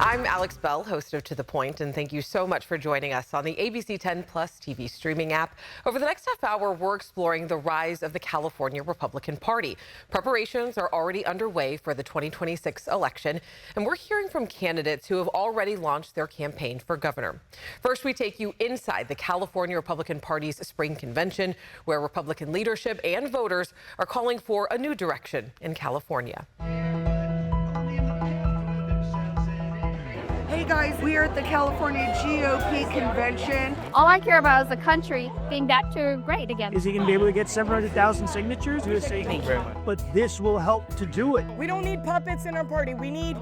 I'm Alex Bell, host of To The Point, and thank you so much for joining us on the ABC 10 Plus TV streaming app. Over the next half hour, we're exploring the rise of the California Republican Party. Preparations are already underway for the 2026 election, and we're hearing from candidates who have already launched their campaign for governor. First, we take you inside the California Republican Party's Spring Convention, where Republican leadership and voters are calling for a new direction in California. Hey guys, we are at the California GOP Convention. All I care about is the country being back to great again. Is he going to be able to get 700,000 signatures? Thank you. But this will help to do it. We don't need puppets in our party. We need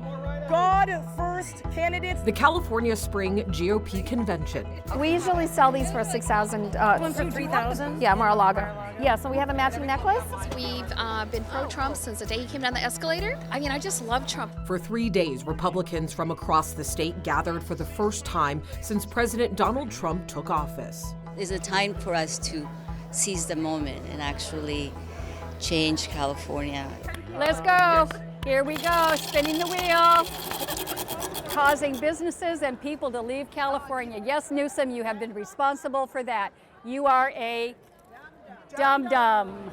God-first candidates. The California Spring GOP Convention. We usually sell these for $6,000. One for $3,000? Yeah, Mar-a-Lago. Yeah, so we have a matching necklace. We've been pro-Trump since the day he came down the escalator. I mean, I just love Trump. For 3 days, Republicans from across the state gathered for the first time since President Donald Trump took office. It's a time for us to seize the moment and actually change California. Let's go. Here we go, spinning the wheel. Causing businesses and people to leave California. Yes, Newsom, you have been responsible for that. You are a dum-dum.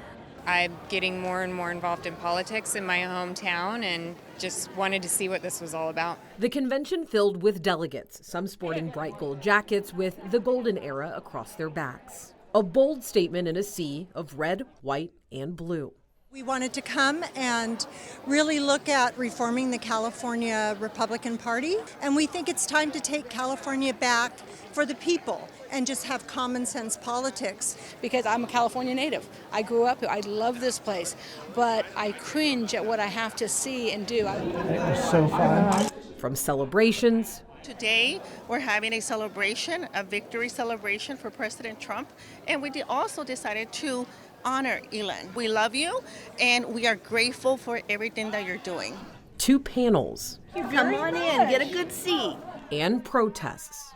I'm getting more and more involved in politics in my hometown and just wanted to see what this was all about. The convention filled with delegates, some sporting bright gold jackets with the golden era across their backs. A bold statement in a sea of red, white, and blue. We wanted to come and really look at reforming the California Republican Party, and we think it's time to take California back for the people and just have common sense politics. Because I'm a California native. I grew up here. I love this place, but I cringe at what I have to see and do. It was so fun. From celebrations. Today, we're having a celebration, a victory celebration for President Trump, and we also decided to honor Elon. We love you, and we are grateful for everything that you're doing. 2 panels. Come on in, get a good seat. And protests.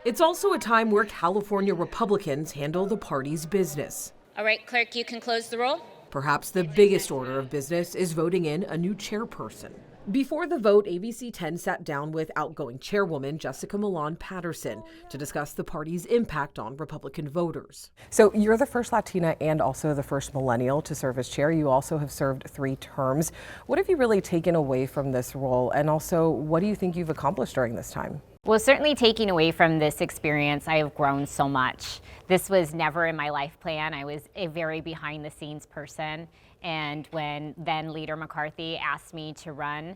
It's also a time where California Republicans handle the party's business. All right, clerk, you can close the roll. Perhaps the biggest order of business is voting in a new chairperson. Before the vote, ABC 10 sat down with outgoing chairwoman Jessica Milan Patterson to discuss the party's impact on Republican voters. So you're the first Latina and also the first millennial to serve as chair. You also have served 3 terms. What have you really taken away from this role? And also, what do you think you've accomplished during this time? Well, certainly taking away from this experience, I have grown so much. This was never in my life plan. I was a very behind the scenes person. And when then Leader McCarthy asked me to run,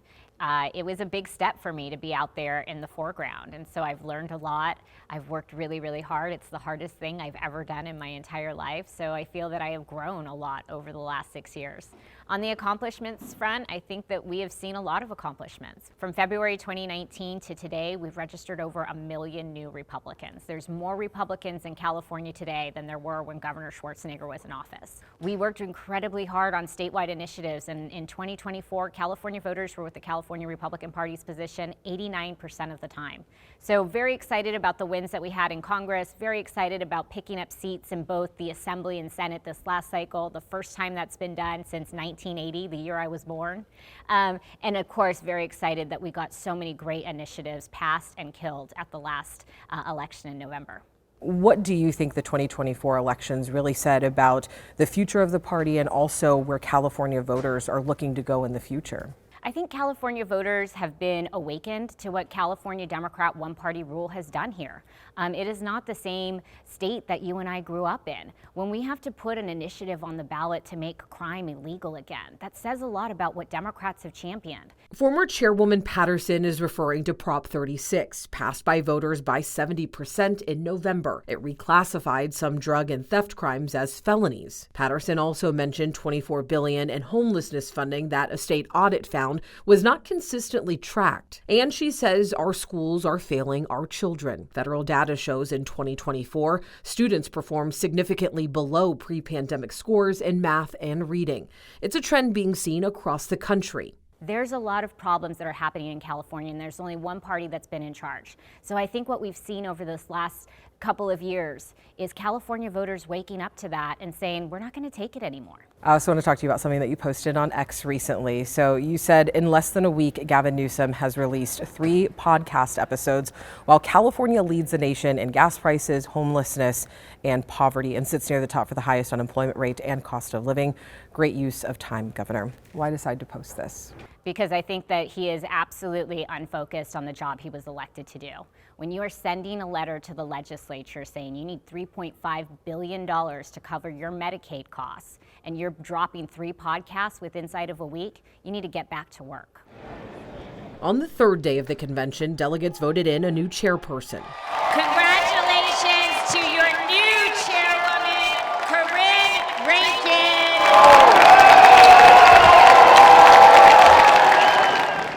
it was a big step for me to be out there in the foreground. And so I've learned a lot. I've worked really, really hard. It's the hardest thing I've ever done in my entire life. So I feel that I have grown a lot over the last 6 years. On the accomplishments front, I think that we have seen a lot of accomplishments. From February 2019 to today, we've registered over 1 million new Republicans. There's more Republicans in California today than there were when Governor Schwarzenegger was in office. We worked incredibly hard on statewide initiatives, and in 2024, California voters were with the California Republican Party's position 89% of the time. So very excited about the wins that we had in Congress, very excited about picking up seats in both the Assembly and Senate this last cycle, the first time that's been done since 1980, the year I was born. And of course, very excited that we got so many great initiatives passed and killed at the last election in November. What do you think the 2024 elections really said about the future of the party and also where California voters are looking to go in the future? I think California voters have been awakened to what California Democrat one-party rule has done here. It is not the same state that you and I grew up in. When we have to put an initiative on the ballot to make crime illegal again, that says a lot about what Democrats have championed. Former Chairwoman Patterson is referring to Prop 36, passed by voters by 70% in November. It reclassified some drug and theft crimes as felonies. Patterson also mentioned $24 billion in homelessness funding that a state audit found was not consistently tracked. And she says our schools are failing our children. Federal data shows in 2024, students performed significantly below pre-pandemic scores in math and reading. It's a trend being seen across the country. There's a lot of problems that are happening in California, and there's only one party that's been in charge. So I think what we've seen over this last couple of years is California voters waking up to that and saying, we're not going to take it anymore. I also want to talk to you about something that you posted on X recently. So you said in less than a week, Gavin Newsom has released 3 podcast episodes while California leads the nation in gas prices, homelessness, and poverty, and sits near the top for the highest unemployment rate and cost of living. Great use of time, Governor. Why decide to post this? Because I think that he is absolutely unfocused on the job he was elected to do. When you are sending a letter to the legislature saying you need $3.5 billion to cover your Medicaid costs, and you're dropping 3 podcasts inside of a week, you need to get back to work. On the 3rd day of the convention, delegates voted in a new chairperson. Congratulations to your new chairwoman, Corinne Rankin.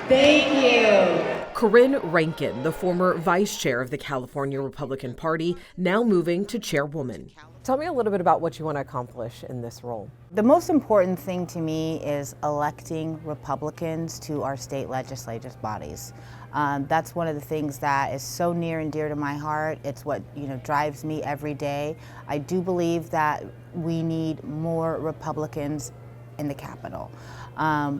Thank you. Corinne Rankin, the former vice chair of the California Republican Party, now moving to chairwoman. Tell me a little bit about what you want to accomplish in this role. The most important thing to me is electing Republicans to our state legislative bodies. That's one of the things that is so near and dear to my heart. It's what drives me every day. I do believe that we need more Republicans in the Capitol.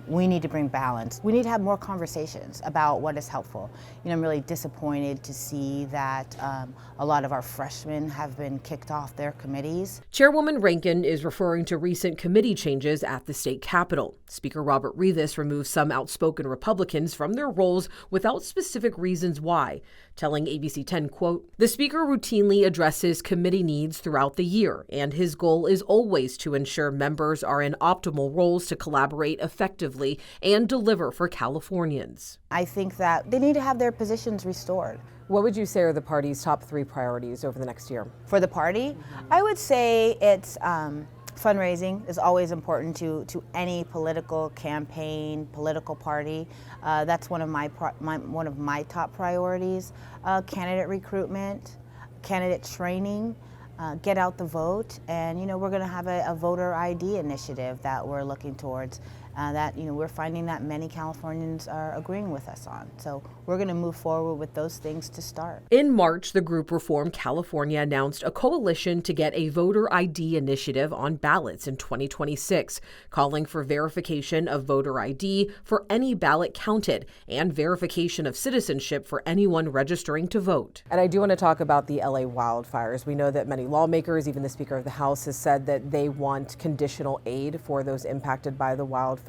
We need to bring balance. We need to have more conversations about what is helpful. I'm really disappointed to see that a lot of our freshmen have been kicked off their committees. Chairwoman Rankin is referring to recent committee changes at the state capitol. Speaker Robert Rivas removed some outspoken Republicans from their roles without specific reasons why, telling ABC 10, quote, "The speaker routinely addresses committee needs throughout the year, and his goal is always to ensure members are in optimal roles to collaborate effectively and deliver for Californians." I think that they need to have their positions restored. What would you say are the party's top 3 priorities over the next year? For the party, I would say it's fundraising is always important to any political campaign, political party. That's one of my top priorities. Candidate recruitment, candidate training, get out the vote, and we're going to have a voter ID initiative that we're looking towards. That we're finding that many Californians are agreeing with us on. So we're going to move forward with those things to start. In March, the group Reform California announced a coalition to get a voter ID initiative on ballots in 2026, calling for verification of voter ID for any ballot counted and verification of citizenship for anyone registering to vote. And I do want to talk about the LA wildfires. We know that many lawmakers, even the Speaker of the House, has said that they want conditional aid for those impacted by the wildfires.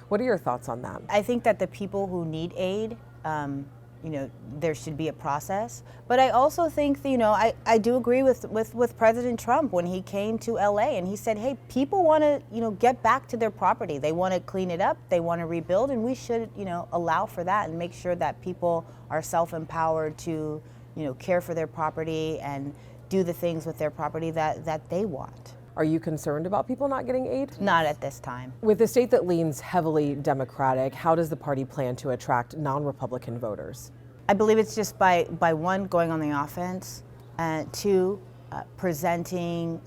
What are your thoughts on that? I think that the people who need aid, there should be a process. But I also think, I do agree with President Trump when he came to LA and he said, hey, people want to, get back to their property. They want to clean it up. They want to rebuild. And we should, allow for that and make sure that people are self-empowered to, care for their property and do the things with their property that they want. Are you concerned about people not getting aid? Not at this time. With a state that leans heavily Democratic, how does the party plan to attract non-Republican voters? I believe it's just by 1, going on the offense, 2, presenting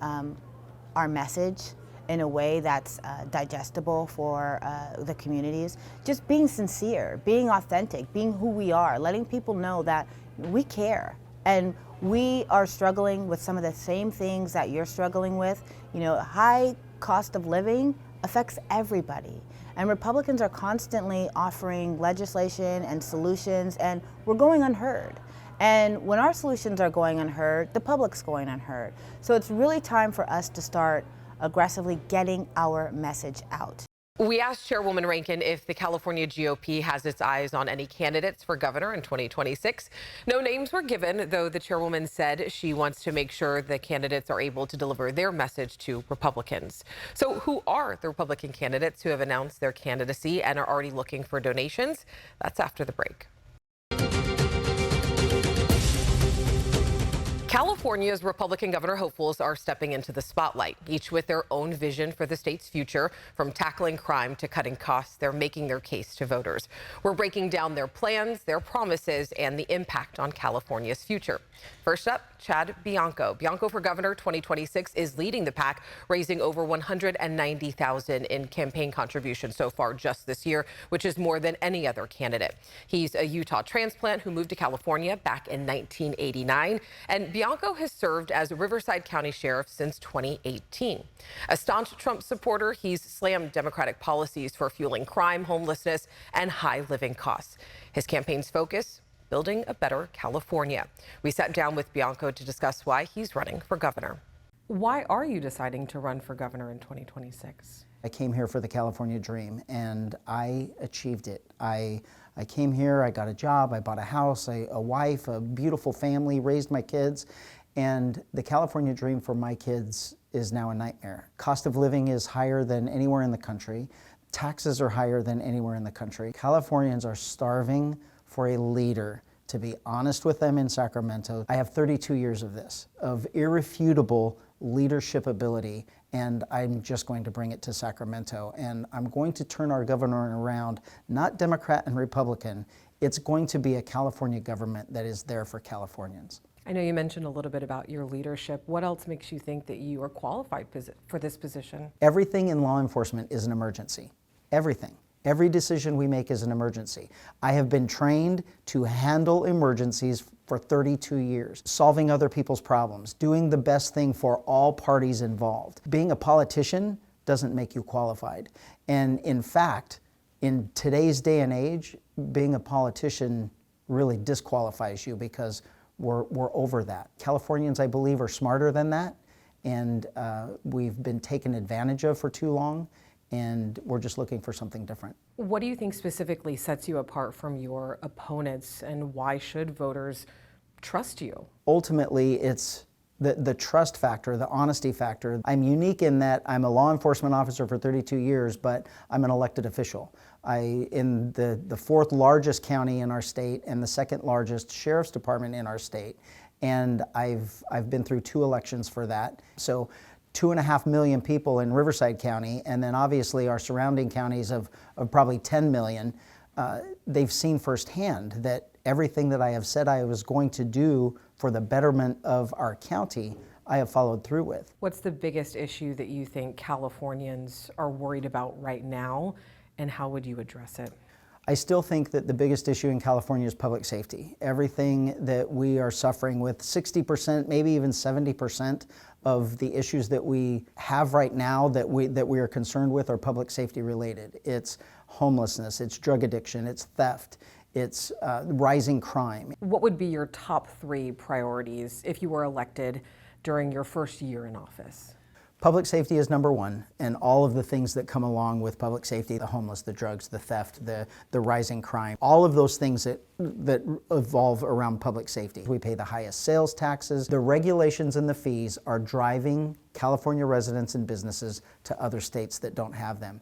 our message in a way that's digestible for the communities. Just being sincere, being authentic, being who we are, letting people know that we care. And we are struggling with some of the same things that you're struggling with. High cost of living affects everybody. And Republicans are constantly offering legislation and solutions, and we're going unheard. And when our solutions are going unheard, the public's going unheard. So it's really time for us to start aggressively getting our message out. We asked Chairwoman Rankin if the California GOP has its eyes on any candidates for governor in 2026. No names were given, though the chairwoman said she wants to make sure the candidates are able to deliver their message to Republicans. So who are the Republican candidates who have announced their candidacy and are already looking for donations? That's after the break. California's Republican governor hopefuls are stepping into the spotlight, each with their own vision for the state's future. From tackling crime to cutting costs, they're making their case to voters. We're breaking down their plans, their promises, and the impact on California's future. First up, Chad Bianco. Bianco for Governor 2026 is leading the pack, raising over $190,000 in campaign contributions so far just this year, which is more than any other candidate. He's a Utah transplant who moved to California back in 1989, and Bianco Bianco has served as Riverside County Sheriff since 2018. A staunch Trump supporter, he's slammed Democratic policies for fueling crime, homelessness, and high living costs. His campaign's focus, building a better California. We sat down with Bianco to discuss why he's running for governor. Why are you deciding to run for governor in 2026? I came here for the California dream, and I achieved it. I came here, I got a job, I bought a house, a wife, a beautiful family, raised my kids, and the California dream for my kids is now a nightmare. Cost of living is higher than anywhere in the country. Taxes are higher than anywhere in the country. Californians are starving for a leader, to be honest with them in Sacramento. I have 32 years of this, of irrefutable leadership ability, and I'm just going to bring it to Sacramento. And I'm going to turn our governor around, not Democrat and Republican. It's going to be a California government that is there for Californians. I know you mentioned a little bit about your leadership. What else makes you think that you are qualified for this position? Everything in law enforcement is an emergency. Everything. Every decision we make is an emergency. I have been trained to handle emergencies for 32 years, solving other people's problems, doing the best thing for all parties involved. Being a politician doesn't make you qualified. And in fact, in today's day and age, being a politician really disqualifies you because we're over that. Californians, I believe, are smarter than that, and we've been taken advantage of for too long, and we're just looking for something different. What do you think specifically sets you apart from your opponents, and why should voters trust you? Ultimately, it's the trust factor, the honesty factor. I'm unique in that I'm a law enforcement officer for 32 years, but I'm an elected official. In the fourth largest county in our state and the second largest sheriff's department in our state, and I've been through 2 elections for that. So 2.5 million people in Riverside County, and then obviously our surrounding counties of probably 10 million, they've seen firsthand that everything that I have said I was going to do for the betterment of our county, I have followed through with. What's the biggest issue that you think Californians are worried about right now, and how would you address it? I still think that the biggest issue in California is public safety. Everything that we are suffering with, 60%, maybe even 70% of the issues that we have right now that we are concerned with are public safety related. It's homelessness, it's drug addiction, it's theft, it's rising crime. What would be your top 3 priorities if you were elected during your first year in office? Public safety is number 1, and all of the things that come along with public safety, the homeless, the drugs, the theft, the rising crime, all of those things that evolve around public safety. We pay the highest sales taxes. The regulations and the fees are driving California residents and businesses to other states that don't have them.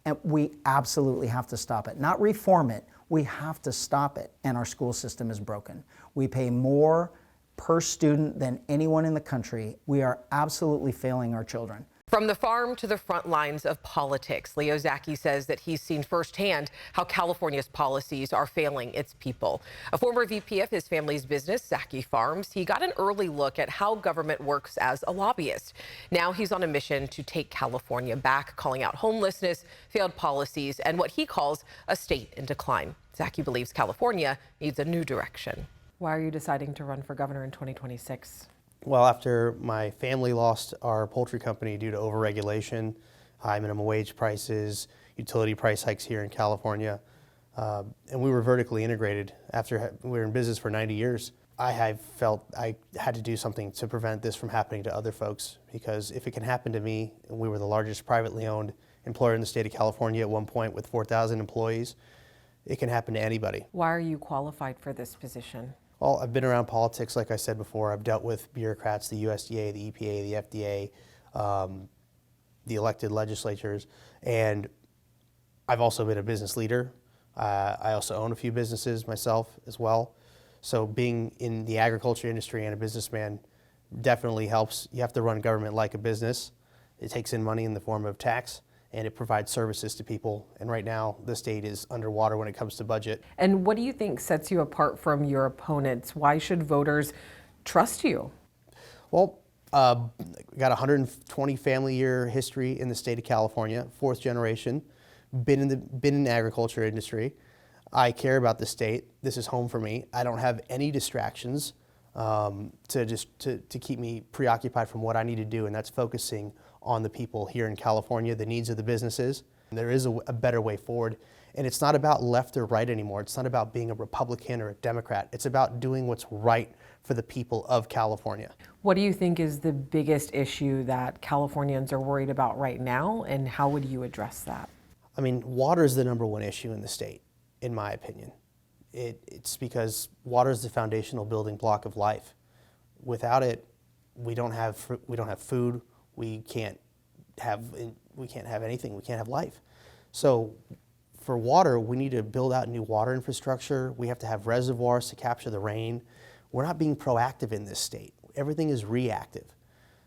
And we absolutely have to stop it. Not reform it, we have to stop it. And our school system is broken. We pay more per student than anyone in the country. We are absolutely failing our children. From the farm to the front lines of politics, Leo Zacky says that he's seen firsthand how California's policies are failing its people. A former VP of his family's business, Zacky Farms, he got an early look at how government works as a lobbyist. Now he's on a mission to take California back, calling out homelessness, failed policies, and what he calls a state in decline. Zacky believes California needs a new direction. Why are you deciding to run for governor in 2026? Well, after my family lost our poultry company due to overregulation, high minimum wage prices, utility price hikes here in California, and we were vertically integrated after we were in business for 90 years, I have felt I had to do something to prevent this from happening to other folks, because if it can happen to me, and we were the largest privately owned employer in the state of California at one point with 4,000 employees, it can happen to anybody. Why are you qualified for this position? Well, I've been around politics, like I said before. I've dealt with bureaucrats, the USDA, the EPA, the FDA, the elected legislatures, and I've also been a business leader. I also own a few businesses myself as well. So being in the agriculture industry and a businessman definitely helps. You have to run government like a business. It takes in money in the form of tax, and it provides services to people. And right now, the state is underwater when it comes to budget. And what do you think sets you apart from your opponents? Why should voters trust you? Well, got a 120 family year history in the state of California, 4th generation, been in the agriculture industry. I care about the state. This is home for me. I don't have any distractions. to keep me preoccupied from what I need to do, and that's focusing on the people here in California, the needs of the businesses. There is a better way forward, and it's not about left or right anymore. It's not about being a Republican or a Democrat. It's about doing what's right for the people of California. What do you think is the biggest issue that Californians are worried about right now, and how would you address that? I mean, water is the #1 issue in the state, in my opinion. It's because water is the foundational building block of life. Without it, we don't have food. We can't have anything. We can't have life. So for water, we need to build out new water infrastructure. We have to have reservoirs to capture the rain. We're not being proactive in this state. Everything is reactive.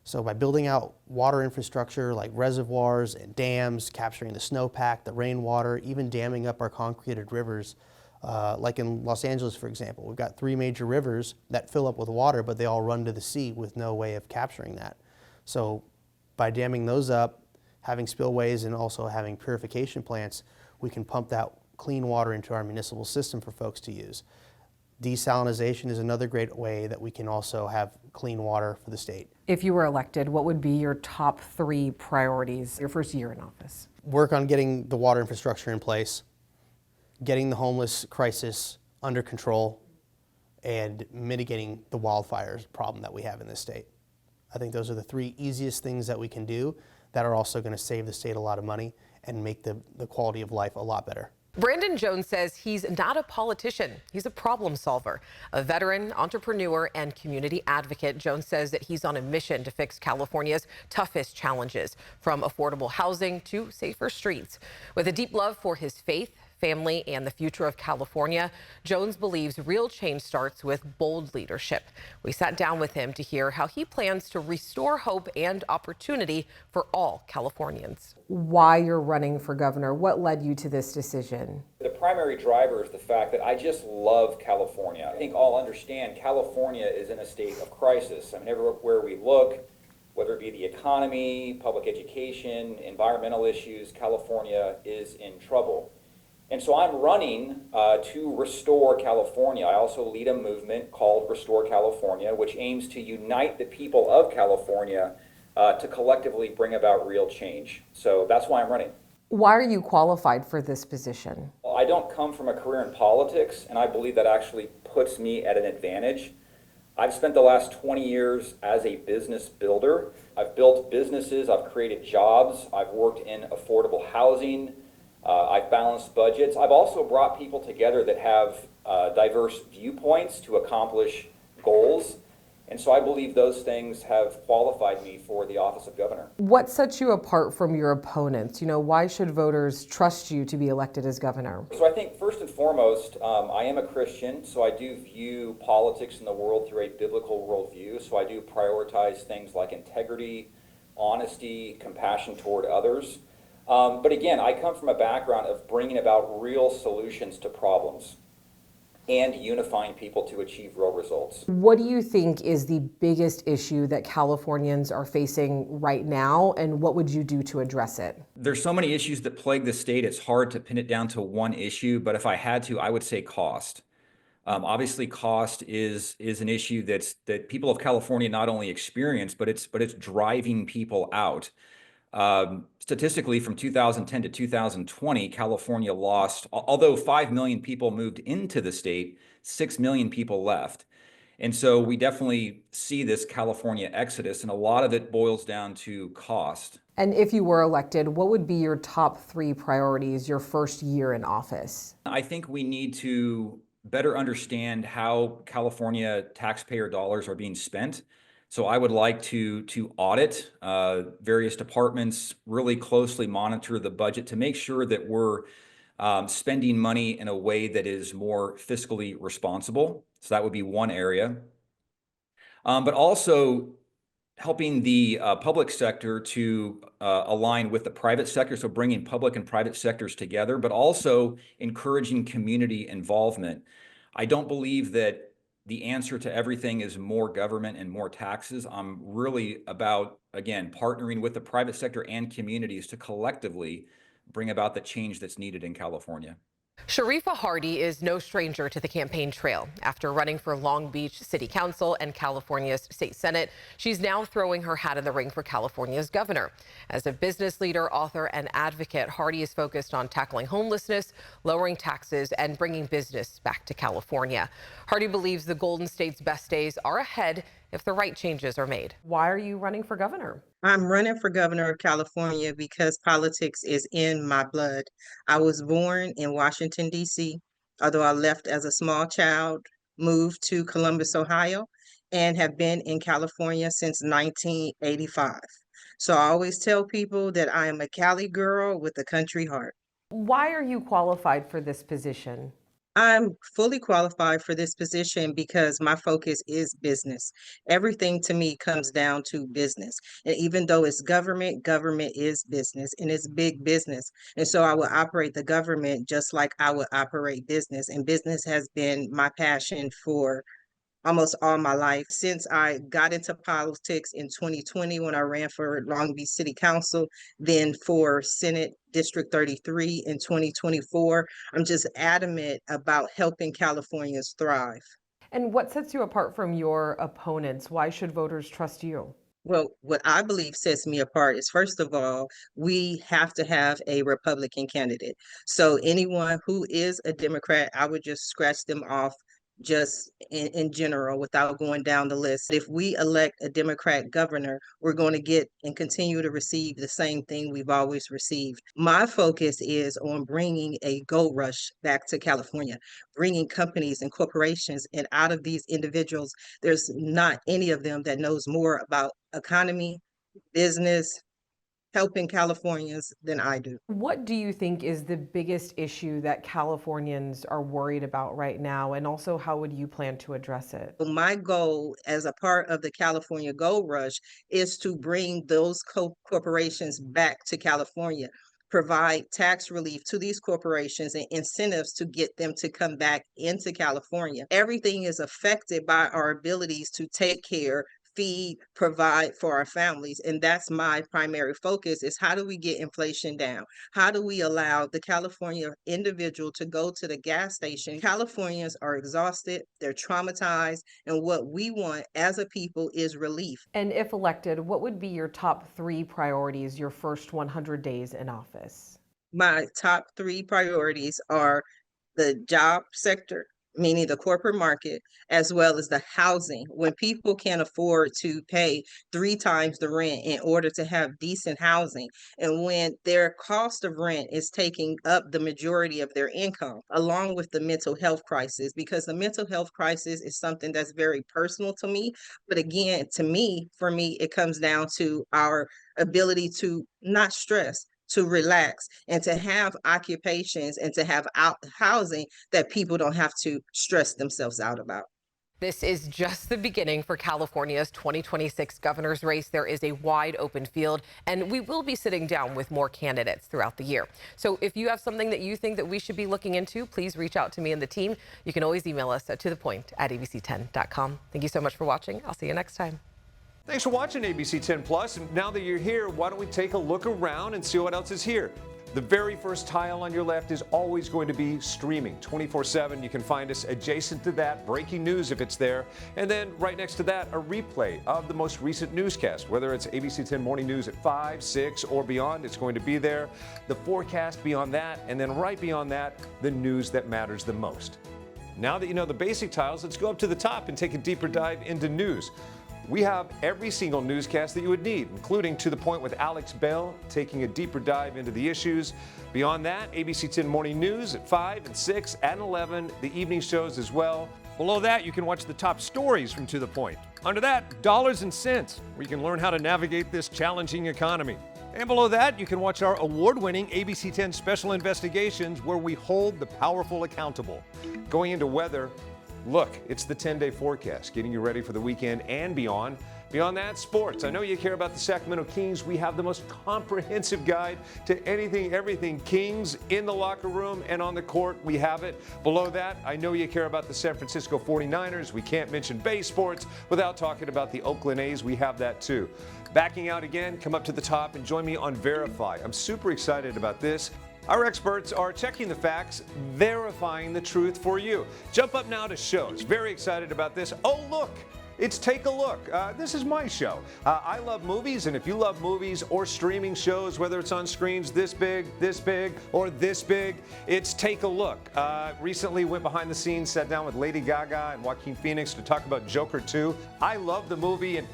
So by building out water infrastructure like reservoirs and dams, capturing the snowpack, the rainwater, even damming up our concreted rivers, like in Los Angeles, for example, we've got 3 major rivers that fill up with water, but they all run to the sea with no way of capturing that. So by damming those up, having spillways, and also having purification plants, we can pump that clean water into our municipal system for folks to use. Desalinization is another great way that we can also have clean water for the state. If you were elected, what would be your top 3 priorities your first year in office? Work on getting the water infrastructure in place, getting the homeless crisis under control, and mitigating the wildfires problem that we have in this state. I think those are the 3 easiest things that we can do that are also going to save the state a lot of money and make the quality of life a lot better. Brandon Jones says he's not a politician. He's a problem solver. A veteran, entrepreneur, and community advocate, Jones says that he's on a mission to fix California's toughest challenges, from affordable housing to safer streets. With a deep love for his faith, family, and the future of California, Jones believes real change starts with bold leadership. We sat down with him to hear how he plans to restore hope and opportunity for all Californians. Why you're running for governor? What led you to this decision? The primary driver is the fact that I just love California. I think all understand California is in a state of crisis. I mean, everywhere we look, whether it be the economy, public education, environmental issues, California is in trouble. And so I'm running to restore California. I also lead a movement called Restore California, which aims to unite the people of California to collectively bring about real change. So that's why I'm running. Why are you qualified for this position? Well, I don't come from a career in politics, and I believe that actually puts me at an advantage. I've spent the last 20 years as a business builder. I've built businesses, I've created jobs, I've worked in affordable housing, I've balanced budgets. I've also brought people together that have diverse viewpoints to accomplish goals. And so I believe those things have qualified me for the office of governor. What sets you apart from your opponents? Why should voters trust you to be elected as governor? So I think first and foremost, I am a Christian, so I do view politics in the world through a biblical worldview. So I do prioritize things like integrity, honesty, compassion toward others. But again, I come from a background of bringing about real solutions to problems and unifying people to achieve real results. What do you think is the biggest issue that Californians are facing right now, and what would you do to address it? There's so many issues that plague the state, it's hard to pin it down to one issue, but if I had to, I would say cost. Obviously, cost is an issue that people of California not only experience, but it's driving people out. Statistically, from 2010 to 2020, California lost, although 5 million people moved into the state, 6 million people left. And so we definitely see this California exodus, and a lot of it boils down to cost. And if you were elected, what would be your top 3 priorities your first year in office? I think we need to better understand how California taxpayer dollars are being spent. So I would like to audit various departments, really closely monitor the budget to make sure that we're spending money in a way that is more fiscally responsible. So that would be one area. But also helping the public sector to align with the private sector, so bringing public and private sectors together, but also encouraging community involvement. I don't believe that the answer to everything is more government and more taxes. I'm really about, again, partnering with the private sector and communities to collectively bring about the change that's needed in California. Sharifah Hardie is no stranger to the campaign trail. After running for Long Beach City Council and California's state senate, she's now throwing her hat in the ring for California's governor. As a business leader, author, and advocate, Hardie is focused on tackling homelessness, lowering taxes, and bringing business back to California. Hardie believes the Golden State's best days are ahead if the right changes are made. Why are you running for governor? I'm running for governor of California because politics is in my blood. I was born in Washington, D.C., although I left as a small child, moved to Columbus, Ohio, and have been in California since 1985. So I always tell people that I am a Cali girl with a country heart. Why are you qualified for this position? I'm fully qualified for this position because my focus is business. Everything to me comes down to business. And even though it's government, government is business and it's big business. And so I will operate the government just like I would operate business. And business has been my passion for almost all my life. Since I got into politics in 2020 when I ran for Long Beach City Council, then for Senate District 33 in 2024, I'm just adamant about helping Californians thrive. And what sets you apart from your opponents? Why should voters trust you? Well, what I believe sets me apart is, first of all, we have to have a Republican candidate. So anyone who is a Democrat, I would just scratch them off just in general without going down the list. If we elect a Democrat governor, we're going to get and continue to receive the same thing we've always received. My focus is on bringing a gold rush back to California, bringing companies and corporations, and out of these individuals, there's not any of them that knows more about economy, business, helping Californians than I do. What do you think is the biggest issue that Californians are worried about right now? And also, how would you plan to address it? My goal as a part of the California Gold Rush is to bring those corporations back to California, provide tax relief to these corporations and incentives to get them to come back into California. Everything is affected by our abilities to take care, feed, provide for our families. And that's my primary focus, is how do we get inflation down? How do we allow the California individual to go to the gas station? Californians are exhausted, they're traumatized, and what we want as a people is relief. And if elected, what would be your top 3 priorities your first 100 days in office? My top 3 priorities are the job sector, meaning the corporate market, as well as the housing. When people can't afford to pay 3 times the rent in order to have decent housing, and when their cost of rent is taking up the majority of their income, along with the mental health crisis, because the mental health crisis is something that's very personal to me. But again, for me, it comes down to our ability to not stress, to relax, and to have occupations and to have housing that people don't have to stress themselves out about. This is just the beginning for California's 2026 governor's race. There is a wide open field, and we will be sitting down with more candidates throughout the year. So if you have something that you think that we should be looking into, please reach out to me and the team. You can always email us at tothepoint@abc10.com. Thank you so much for watching. I'll see you next time. Thanks for watching ABC 10 Plus. And now that you're here, why don't we take a look around and see what else is here? The very first tile on your left is always going to be streaming 24/7. You can find us adjacent to that, breaking news if it's there. And then right next to that, a replay of the most recent newscast, whether it's ABC 10 Morning News at 5, 6, or beyond, it's going to be there. The forecast beyond that, and then right beyond that, the news that matters the most. Now that you know the basic tiles, let's go up to the top and take a deeper dive into news. We have every single newscast that you would need, including To The Point with Alex Bell, taking a deeper dive into the issues. Beyond that, ABC 10 Morning News at 5 and 6 and 11, the evening shows as well. Below that, you can watch the top stories from To The Point. Under that, Dollars and Cents, where you can learn how to navigate this challenging economy. And below that, you can watch our award-winning ABC 10 Special Investigations, where we hold the powerful accountable. Going into weather, look, it's the 10-day forecast, getting you ready for the weekend and beyond. Beyond that, sports. I know you care about the Sacramento Kings. We have the most comprehensive guide to anything, everything Kings in the locker room and on the court. We have it. Below that, I know you care about the San Francisco 49ers. We can't mention Bay Sports without talking about the Oakland A's. We have that too. Backing out again, come up to the top and join me on Verify. I'm super excited about this. Our experts are checking the facts, verifying the truth for you. Jump up now to shows. Very excited about this. Oh, look. It's Take a Look. This is my show. I love movies, and if you love movies or streaming shows, whether it's on screens this big, or this big, it's Take a Look. Recently went behind the scenes, sat down with Lady Gaga and Joaquin Phoenix to talk about Joker 2. I love the movie, and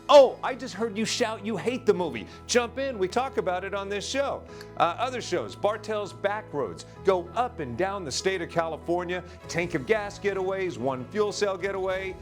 oh, I just heard you shout you hate the movie. Jump in, we talk about it on this show. Other shows, Bartell's Backroads, go up and down the state of California, tank of gas getaways, one fuel cell getaway,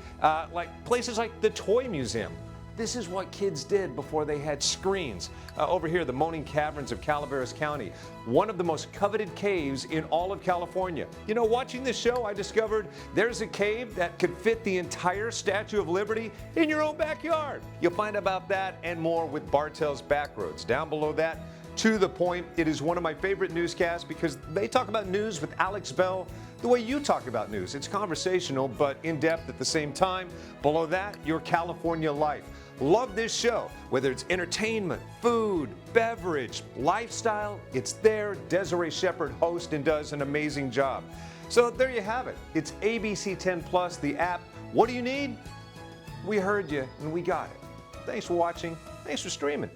like places like the Toy Museum. This is what kids did before they had screens. Over here, the Moaning Caverns of Calaveras County, one of the most coveted caves in all of California. You know, watching this show, I discovered there's a cave that could fit the entire Statue of Liberty in your own backyard. You'll find about that and more with Bartell's Backroads. Down below that, To the Point. It is one of my favorite newscasts because they talk about news with Alex Bell the way you talk about news. It's conversational but in-depth at the same time. Below that, Your California Life. Love this show. Whether it's entertainment, food, beverage, lifestyle, it's there. Desiree Shepherd hosts and does an amazing job. So there you have it. It's ABC 10 Plus, the app. What do you need? We heard you and we got it. Thanks for watching. Thanks for streaming.